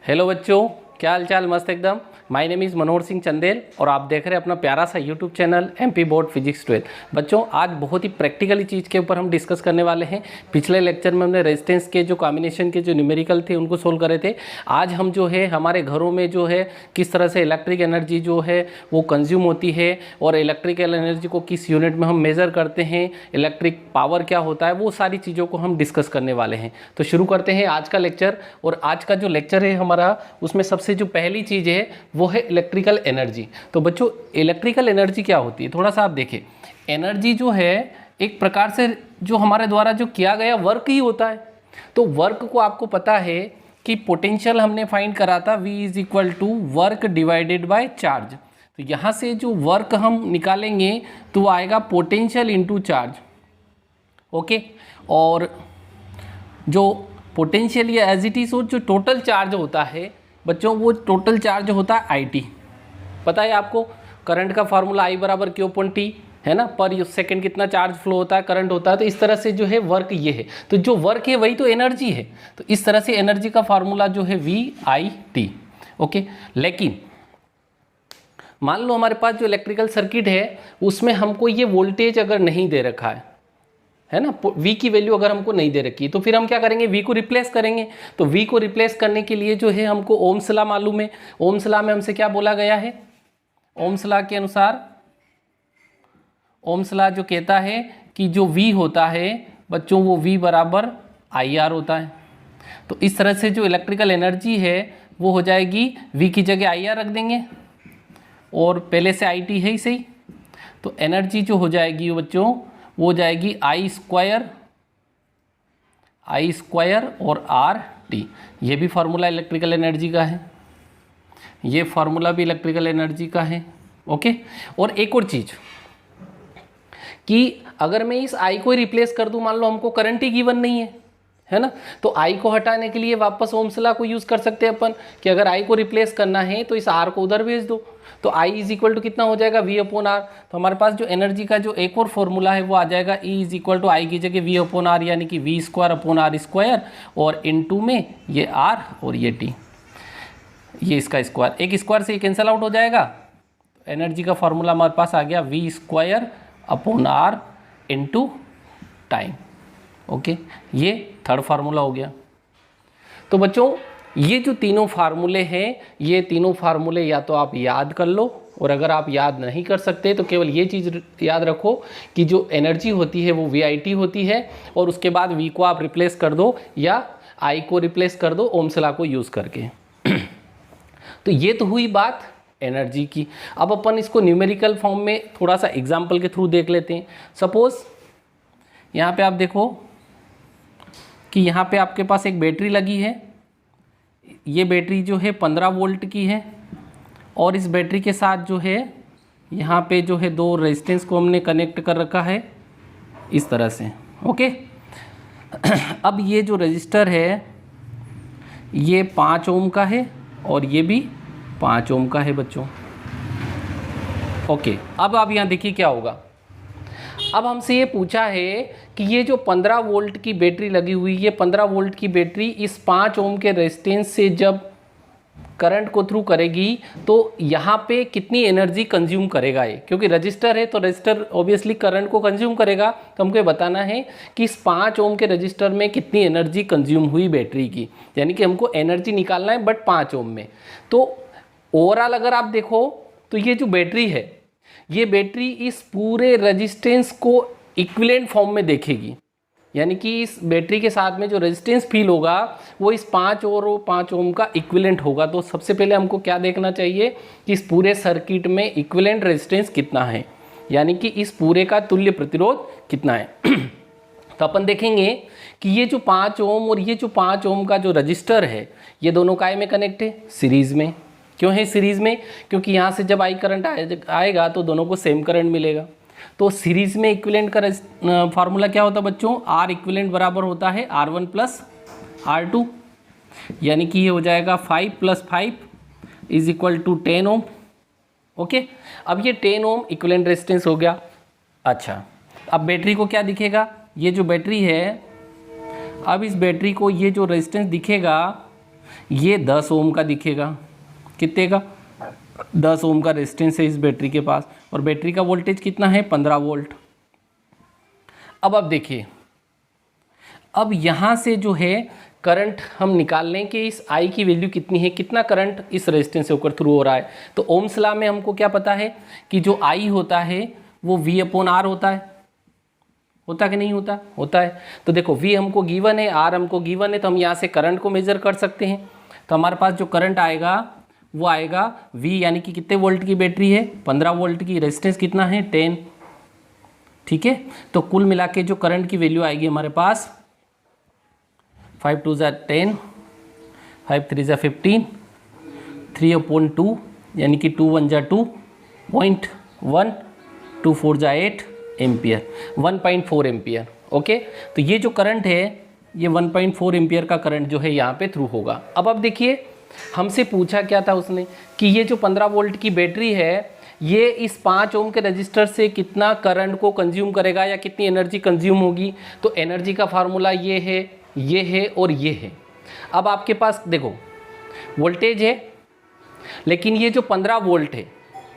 Hello बच्चों, क्या हाल चाल। मस्त एकदम। My name is Manohar Singh Chandel और आप देख रहे हैं अपना प्यारा सा YouTube channel MP board physics 12। बच्चों, आज बहुत ही प्रैक्टिकली चीज़ के ऊपर हम डिस्कस करने वाले हैं। पिछले लेक्चर में हमने रेजिस्टेंस के जो कॉम्बिनेशन के जो न्यूमेरिकल थे उनको सोल्व करे थे। आज हम जो है हमारे घरों में जो है किस तरह से इलेक्ट्रिक एनर्जी जो है वो कंज्यूम होती है और इलेक्ट्रिकल एनर्जी को किस यूनिट में हम मेज़र करते हैं, इलेक्ट्रिक पावर क्या होता है, वो सारी चीज़ों को हम डिस्कस करने वाले हैं। तो शुरू करते हैं आज का लेक्चर। और आज का जो लेक्चर है हमारा, उसमें सबसे जो पहली चीज़ है वो है इलेक्ट्रिकल एनर्जी। तो बच्चों, इलेक्ट्रिकल एनर्जी क्या होती है, थोड़ा सा आप देखें। एनर्जी जो है एक प्रकार से जो हमारे द्वारा जो किया गया वर्क ही होता है। तो वर्क को आपको पता है कि पोटेंशियल हमने फाइंड करा था, V is equal to work divided by charge. तो यहाँ से जो वर्क हम निकालेंगे तो वो आएगा पोटेंशियल इंटू चार्ज। ओके, और जो पोटेंशियल या एज इट इज जो टोटल चार्ज होता है बच्चों, वो टोटल चार्ज होता है IT। पता है आपको, करंट का फार्मूला I बराबर Q/T है ना, पर सेकंड कितना चार्ज फ्लो होता है, करंट होता है। तो इस तरह से जो है वर्क ये है। तो जो वर्क है वही तो एनर्जी है। तो इस तरह से एनर्जी का फार्मूला जो है VIT। ओके, लेकिन मान लो हमारे पास जो इलेक्ट्रिकल सर्किट है उसमें हमको ये वोल्टेज अगर नहीं दे रखा है ना, V की वैल्यू अगर हमको नहीं दे रखी, तो फिर हम क्या करेंगे, V को रिप्लेस करेंगे। तो V को रिप्लेस करने के लिए जो है हमको ओम्स लॉ मालूम है। ओम्स लॉ में हमसे क्या बोला गया है, ओम्स लॉ के अनुसार, ओम्स लॉ जो कहता है कि जो V होता है बच्चों, वो V बराबर IR होता है। तो इस तरह से जो इलेक्ट्रिकल एनर्जी है वो हो जाएगी, V की जगह IR रख देंगे और पहले से IT है ही सही। तो एनर्जी जो हो जाएगी बच्चों वो जाएगी I स्क्वायर और RT। ये भी फार्मूला इलेक्ट्रिकल एनर्जी का है, ये फार्मूला भी इलेक्ट्रिकल एनर्जी का है। ओके, और एक और चीज़ कि अगर मैं इस I को रिप्लेस कर दूं, मान लो हमको करंट ही गिवन नहीं है ना, तो I को हटाने के लिए वापस ओम्स लॉ को यूज़ कर सकते हैं अपन कि अगर I को रिप्लेस करना है तो इस R को उधर भेज दो। तो I इज इक्वल टू कितना हो जाएगा, V/R। तो हमारे पास जो एनर्जी का जो एक और फॉर्मूला है वो आ जाएगा, E is equal to I की जगह V/R, यानी कि V²/R², और इनटू में ये R और ये T, ये इसका स्क्वायर, एक स्क्वायर से कैंसिल आउट हो जाएगा। एनर्जी का फॉर्मूला हमारे पास आ गया V²/R इनटू टाइम। ओके, ये थर्ड फार्मूला हो गया। तो बच्चों, ये जो तीनों फार्मूले हैं, ये तीनों फार्मूले या तो आप याद कर लो, और अगर आप याद नहीं कर सकते तो केवल ये चीज़ याद रखो कि जो एनर्जी होती है वो VIT होती है, और उसके बाद V को आप रिप्लेस कर दो या I को रिप्लेस कर दो ओम्स लॉ को यूज़ करके। तो ये तो हुई बात एनर्जी की। अब अपन इसको न्यूमेरिकल फॉर्म में थोड़ा सा एग्जाम्पल के थ्रू देख लेते हैं। सपोज यहाँ पे आप देखो कि यहाँ पे आपके पास एक बैटरी लगी है। ये बैटरी जो है 15 वोल्ट की है, और इस बैटरी के साथ जो है यहाँ पे जो है दो रेजिस्टेंस को हमने कनेक्ट कर रखा है इस तरह से। ओके, अब ये जो रजिस्टर है ये 5 ओम का है और ये भी 5 ओम का है बच्चों। ओके, अब आप यहाँ देखिए क्या होगा। अब हमसे ये पूछा है कि ये जो 15 वोल्ट की बैटरी लगी हुई, ये 15 वोल्ट की बैटरी इस 5 ओम के रेजिस्टेंस से जब करंट को थ्रू करेगी तो यहाँ पे कितनी एनर्जी कंज्यूम करेगा ये, क्योंकि रजिस्टर है तो रजिस्टर ऑब्वियसली करंट को कंज्यूम करेगा। तो हमको बताना है कि इस 5 ओम के रजिस्टर में कितनी एनर्जी कंज्यूम हुई बैटरी की, यानी कि हमको एनर्जी निकालना है बट 5 ओम में। तो ओवरऑल अगर आप देखो तो ये जो बैटरी है, ये बैटरी इस पूरे रेजिस्टेंस को इक्विवेलेंट फॉर्म में देखेगी, यानी कि इस बैटरी के साथ में जो रेजिस्टेंस फील होगा वो इस 5 और 5 ओम का इक्विवेलेंट होगा। तो सबसे पहले हमको क्या देखना चाहिए कि इस पूरे सर्किट में इक्विवेलेंट रेजिस्टेंस कितना है, यानी कि इस पूरे का तुल्य प्रतिरोध कितना है। तो अपन देखेंगे कि ये जो 5 ओम और ये जो 5 ओम का जो रजिस्टर है, ये दोनों काय में कनेक्ट है, सीरीज में। क्यों है सीरीज में, क्योंकि यहाँ से जब I करंट आएगा तो दोनों को सेम करंट मिलेगा। तो सीरीज में इक्विवेलेंट का फार्मूला क्या होता है बच्चों, R इक्विवेलेंट बराबर होता है R1 + R2, यानी कि ये हो जाएगा 5 + 5 is equal to 10 ohm. Okay, अब ये 10 ओम इक्विवेलेंट रेजिस्टेंस हो गया। अच्छा, अब बैटरी को क्या दिखेगा, ये जो बैटरी है, अब इस बैटरी को ये जो रेजिस्टेंस दिखेगा ये 10 ओम का दिखेगा, कितने का, 10 ओम का रेजिस्टेंस है इस बैटरी के पास, और बैटरी का वोल्टेज कितना है, 15 वोल्ट। अब आप देखिए, अब यहाँ से जो है करंट हम निकाल लें कि इस I की वैल्यू कितनी है, कितना करंट इस रेजिस्टेंस से होकर थ्रू हो रहा है। तो ओम्स लॉ में हमको क्या पता है कि जो I होता है वो V/R होता है, होता कि नहीं होता, होता है। तो देखो V हमको गिवन है, R हमको गिवन है, तो हम यहाँ से करंट को मेजर कर सकते हैं। तो हमारे पास जो करंट आएगा वो आएगा V, यानी कि कितने वोल्ट की बैटरी है, 15 वोल्ट की, रेजिस्टेंस कितना है, 10, ठीक है। तो कुल मिला के जो करंट की वैल्यू आएगी हमारे पास 5 2 ज़ा 10, 5 3 ज़ा 15, 3/2, यानी कि 2 1 ज़ा 2.1, 2 4 ज़ा 8 एम्पियर, 1.4 एम्पियर। ओके, तो ये जो करंट है ये 1.4 एम्पियर का करंट जो है यहाँ पे थ्रू होगा। अब आप देखिए, हमसे पूछा क्या था उसने कि ये जो 15 वोल्ट की बैटरी है ये इस 5 ओम के रजिस्टर से कितना करंट को कंज्यूम करेगा या कितनी एनर्जी कंज्यूम होगी। तो एनर्जी का फार्मूला ये है और ये है। अब आपके पास देखो वोल्टेज है, लेकिन ये जो 15 वोल्ट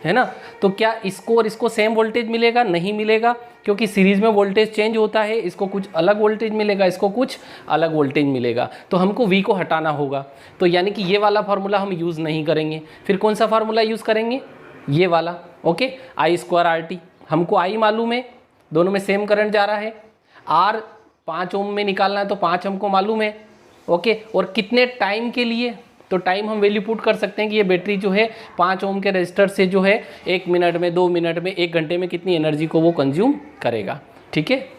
है ना, तो क्या इसको और इसको सेम वोल्टेज मिलेगा, नहीं मिलेगा, क्योंकि सीरीज में वोल्टेज चेंज होता है। इसको कुछ अलग वोल्टेज मिलेगा, इसको कुछ अलग वोल्टेज मिलेगा। तो हमको V को हटाना होगा, तो यानी कि ये वाला फार्मूला हम यूज़ नहीं करेंगे। फिर कौन सा फार्मूला यूज़ करेंगे, ये वाला। ओके, I²RT, हमको I मालूम है, दोनों में सेम करंट जा रहा है। R 5 ओम में निकालना है तो 5 हमको मालूम है। ओके, और कितने टाइम के लिए, तो टाइम हम वैल्यू पुट कर सकते हैं कि ये बैटरी जो है 5 ओम के रजिस्टर से जो है 1 मिनट में, 2 मिनट में, 1 घंटे में कितनी एनर्जी को वो कंज्यूम करेगा। ठीक है,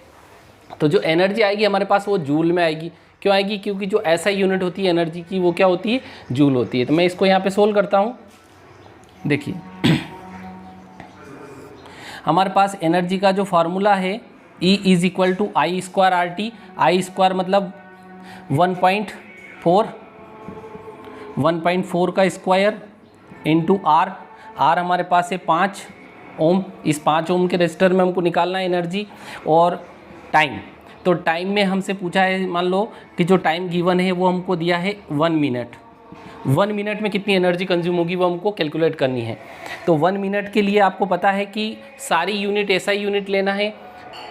तो जो एनर्जी आएगी हमारे पास वो जूल में आएगी। क्यों आएगी, क्योंकि जो ऐसा यूनिट होती है एनर्जी की वो क्या होती है, जूल होती है। तो मैं इसको यहाँ पे सोल्व करता हूँ। देखिए हमारे पास एनर्जी का जो फार्मूला है E = I²RT, I² मतलब 1.4 का स्क्वायर इंटू R हमारे पास है 5 ओम। इस 5 ओम के रजिस्टर में हमको निकालना है एनर्जी। और टाइम, तो टाइम में हमसे पूछा है, मान लो कि जो टाइम गिवन है वो हमको दिया है 1 मिनट। 1 मिनट में कितनी एनर्जी कंज्यूम होगी वो हमको कैलकुलेट करनी है। तो 1 मिनट के लिए आपको पता है कि सारी यूनिट SI यूनिट लेना है।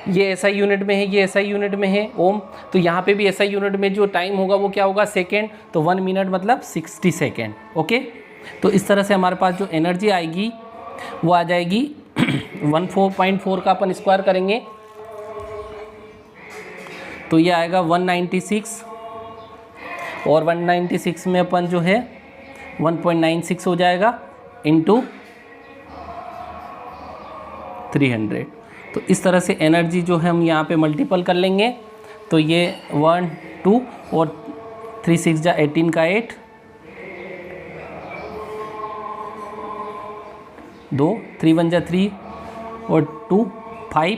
ये SI यूनिट में है, ये SI यूनिट में है ओम, तो यहाँ पे भी SI यूनिट में जो टाइम होगा वो क्या होगा, सेकेंड। तो 1 मिनट मतलब 60 सेकेंड। ओके, तो इस तरह से हमारे पास जो एनर्जी आएगी वो आ जाएगी 14.4 का अपन स्क्वायर करेंगे तो ये आएगा 196, और 196 में अपन जो है 1.96 हो जाएगा इंटू 300। तो इस तरह से एनर्जी जो है हम यहाँ पे मल्टीपल कर लेंगे। तो ये 1 2 और 3 6 जा 18 का 8, 2 3 1 जा 3 और 2 5।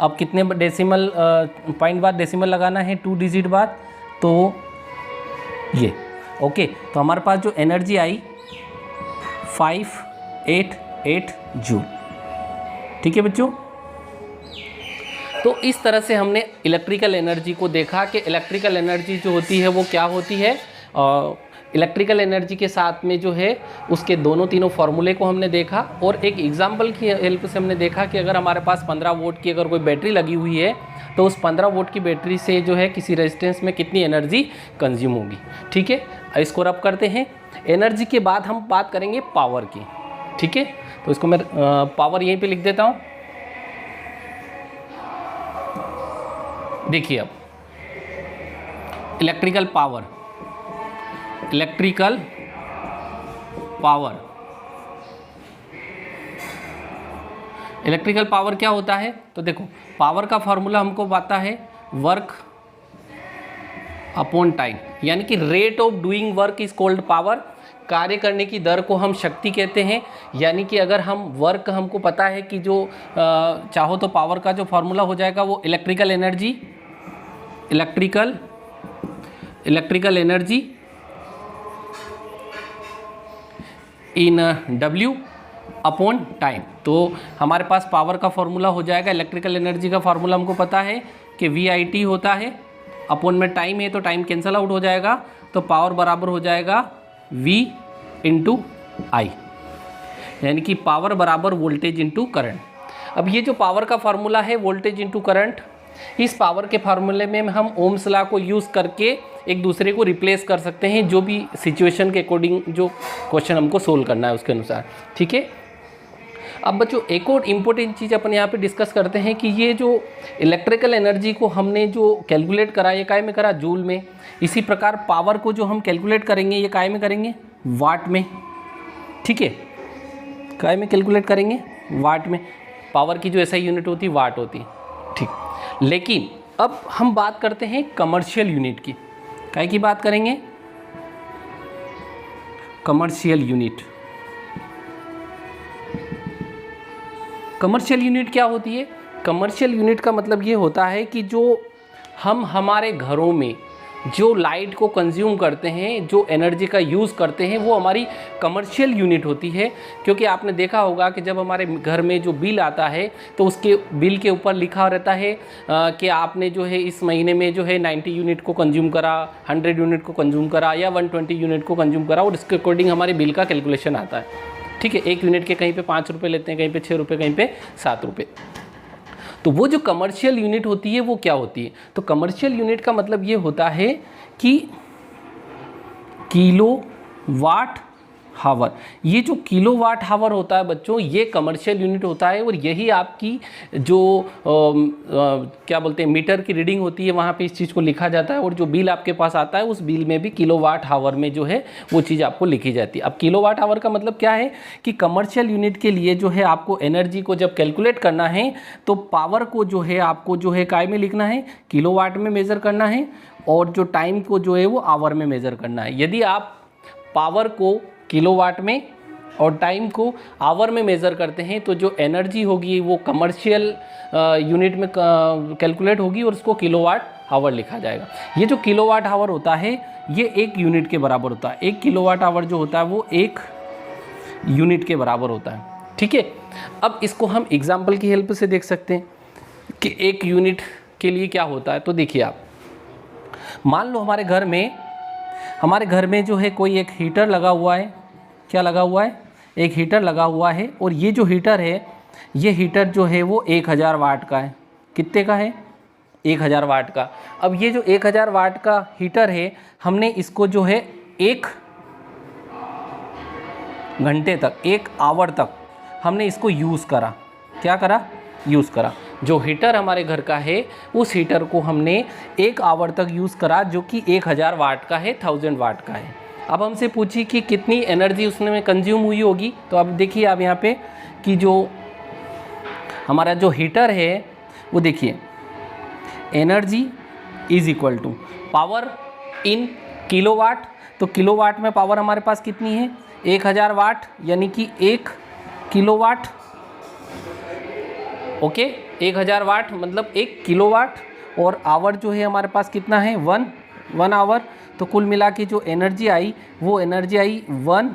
अब कितने डेसिमल पॉइंट बाद डेसिमल लगाना है, 2 डिजिट बाद, तो ये ओके। तो हमारे पास जो एनर्जी आई 588 जूल। ठीक है बच्चों, तो इस तरह से हमने इलेक्ट्रिकल एनर्जी को देखा कि इलेक्ट्रिकल एनर्जी जो होती है वो क्या होती है। इलेक्ट्रिकल एनर्जी के साथ में जो है उसके दोनों तीनों फार्मूले को हमने देखा, और एक एग्जांपल की हेल्प से हमने देखा कि अगर हमारे पास 15 वोल्ट की अगर कोई बैटरी लगी हुई है तो उस 15 वोल्ट की बैटरी से जो है किसी रेजिस्टेंस में कितनी एनर्जी कंज्यूम होगी। ठीक है, इसको रब करते हैं। एनर्जी के बाद हम बात करेंगे पावर की। ठीक है, तो इसको मैं पावर यहीं पे लिख देता हूँ। देखिए अब इलेक्ट्रिकल पावर क्या होता है, तो देखो पावर का फॉर्मूला हमको पता है वर्क अपॉन टाइम, यानी कि rate of doing work is called power. कार्य करने की दर को हम शक्ति कहते हैं। यानी कि अगर हम वर्क, हमको पता है कि जो चाहो तो पावर का जो फॉर्मूला हो जाएगा वो electrical energy in W upon time. तो हमारे पास पावर का फॉर्मूला हो जाएगा, इलेक्ट्रिकल एनर्जी का फॉर्मूला हमको पता है कि VIT होता है अपॉन में टाइम है तो टाइम कैंसल आउट हो जाएगा, तो पावर बराबर हो जाएगा V इंटू आई, यानी कि पावर बराबर वोल्टेज इंटू करंट। अब ये जो पावर का फार्मूला है वोल्टेज इंटू करंट, इस पावर के फार्मूले में हम ओम्स लॉ को यूज़ करके एक दूसरे को रिप्लेस कर सकते हैं, जो भी सिचुएशन के अकॉर्डिंग जो क्वेश्चन हमको सोल्व करना है उसके अनुसार। ठीक है, अब बच्चों एक और इम्पोर्टेंट चीज़ अपन यहाँ पे डिस्कस करते हैं कि ये जो इलेक्ट्रिकल एनर्जी को हमने जो कैलकुलेट करा, ये काय में करा, जूल में। इसी प्रकार पावर को जो हम कैलकुलेट करेंगे ये काय में करेंगे, वाट में। ठीक है, काय में कैलकुलेट करेंगे, वाट में। पावर की जो एसआई यूनिट होती है वाट होती है। ठीक, लेकिन अब हम बात करते हैं कमर्शियल यूनिट की। काय की बात करेंगे, कमर्शियल यूनिट। कमर्शियल यूनिट क्या होती है? कमर्शियल यूनिट का मतलब ये होता है कि जो हम हमारे घरों में जो लाइट को कंज्यूम करते हैं, जो एनर्जी का यूज़ करते हैं, वो हमारी कमर्शियल यूनिट होती है। क्योंकि आपने देखा होगा कि जब हमारे घर में जो बिल आता है तो उसके बिल के ऊपर लिखा रहता है कि आपने जो है इस महीने में जो है 90 यूनिट को कंज्यूम करा, 100 यूनिट को कंज्यूम करा या 120 यूनिट को कंज्यूम करा, और इसके अकॉर्डिंग हमारे बिल का कैलकुलेशन आता है। ठीक है, एक यूनिट के कहीं पे 5 रुपये लेते हैं, कहीं पे 6 रुपये, कहीं पे 7 रुपये। तो वो जो कमर्शियल यूनिट होती है वो क्या होती है? तो कमर्शियल यूनिट का मतलब ये होता है कि किलो वाट हावर। ये जो किलो वाट हावर होता है बच्चों, ये कमर्शियल यूनिट होता है, और यही आपकी जो क्या बोलते हैं मीटर की रीडिंग होती है, वहाँ पे इस चीज़ को लिखा जाता है। और जो बिल आपके पास आता है उस बिल में भी किलो वाट हावर में जो है वो चीज़ आपको लिखी जाती है। अब किलो वाट हावर का मतलब क्या है कि कमर्शियल यूनिट के लिए जो है आपको एनर्जी को जब कैलकुलेट करना है तो पावर को जो है आपको जो है काय में लिखना है, किलो वाट में मेज़र करना है, और जो टाइम को जो है वो आवर में मेज़र करना है। यदि आप पावर को किलोवाट में और टाइम को आवर में मेज़र करते हैं तो जो एनर्जी होगी वो कमर्शियल यूनिट में कैलकुलेट होगी और उसको किलोवाट आवर लिखा जाएगा। ये जो किलोवाट आवर होता है ये 1 यूनिट के बराबर होता है। 1 किलोवाट आवर जो होता है वो 1 यूनिट के बराबर होता है। ठीक है, अब इसको हम एग्जाम्पल की हेल्प से देख सकते हैं कि 1 यूनिट के लिए क्या होता है। तो देखिए आप, मान लो हमारे घर में जो है कोई एक हीटर लगा हुआ है। क्या लगा हुआ है? एक हीटर लगा हुआ है, और ये जो हीटर है, ये हीटर जो है वो 1000 वाट का है। कितने का है? 1000 वाट का। अब ये जो 1000 वाट का हीटर है, हमने इसको जो है 1 घंटे तक, 1 आवर तक हमने इसको यूज़ करा। क्या करा? यूज़ करा। जो हीटर हमारे घर का है उस हीटर को हमने 1 आवर तक यूज़ करा, जो कि 1000 वाट का है, 1000 वाट का है। अब हमसे पूछी कि कितनी एनर्जी उसने में कंज्यूम हुई होगी। तो अब देखिए आप यहाँ पे कि जो हमारा जो हीटर है वो देखिए, energy is equal to power in kilowatt. तो किलोवाट में पावर हमारे पास कितनी है? 1000 वाट, यानी कि 1 किलोवाट। ओके, 1000 वाट मतलब 1 किलोवाट, और आवर जो है हमारे पास कितना है? 1 आवर। तो कुल मिला के जो एनर्जी आई वो एनर्जी आई 1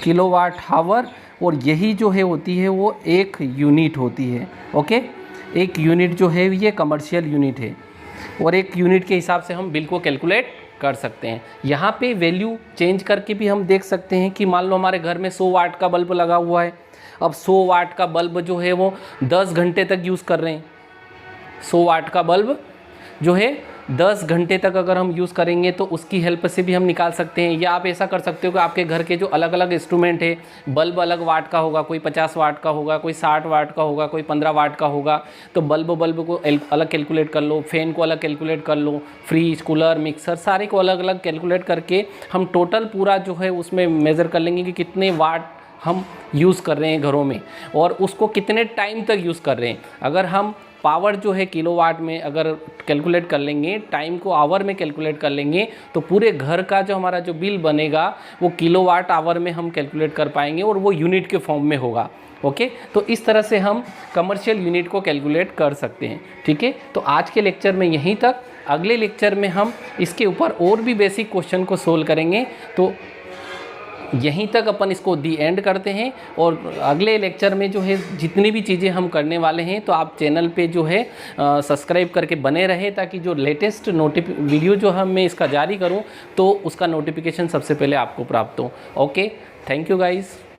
किलोवाट आवर, और यही जो है होती है वो 1 यूनिट होती है। ओके, 1 यूनिट जो है ये कमर्शियल यूनिट है, और 1 यूनिट के हिसाब से हम बिल को कैलकुलेट कर सकते हैं। यहाँ पे वैल्यू चेंज करके भी हम देख सकते हैं कि मान लो हमारे घर में 100 वाट का बल्ब लगा हुआ है। अब 100 वाट का बल्ब जो है वो 10 घंटे तक यूज़ कर रहे हैं। 100 वाट का बल्ब जो है 10 घंटे तक अगर हम यूज़ करेंगे तो उसकी हेल्प से भी हम निकाल सकते हैं। या आप ऐसा कर सकते हो कि आपके घर के जो अलग अलग इंस्ट्रूमेंट है, बल्ब अलग वाट का होगा, कोई 50 वाट का होगा, कोई 60 वाट का होगा, कोई 15 वाट का होगा। तो बल्ब को अलग कैलकुलेट कर लो, फैन को अलग कैलकुलेट कर लो, फ्रिज, कूलर, मिक्सर सारे को अलग अलग कैलकुलेट करके हम टोटल पूरा जो है उसमें मेज़र कर लेंगे कि कितने वाट हम यूज़ कर रहे हैं घरों में, और उसको कितने टाइम तक यूज़ कर रहे हैं। अगर हम पावर जो है किलोवाट में अगर कैलकुलेट कर लेंगे, टाइम को आवर में कैलकुलेट कर लेंगे, तो पूरे घर का जो हमारा जो बिल बनेगा वो किलोवाट आवर में हम कैलकुलेट कर पाएंगे, और वो यूनिट के फॉर्म में होगा। ओके, तो इस तरह से हम कमर्शियल यूनिट को कैलकुलेट कर सकते हैं। ठीक है, तो आज के लेक्चर में यहीं तक। अगले लेक्चर में हम इसके ऊपर और भी बेसिक क्वेश्चन को सोल्व करेंगे। तो यहीं तक अपन इसको दी एंड करते हैं। और अगले लेक्चर में जो है जितनी भी चीज़ें हम करने वाले हैं, तो आप चैनल पे जो है सब्सक्राइब करके बने रहे, ताकि जो लेटेस्ट वीडियो जो मैं इसका जारी करूं तो उसका नोटिफिकेशन सबसे पहले आपको प्राप्त हो। Okay, thank you guys.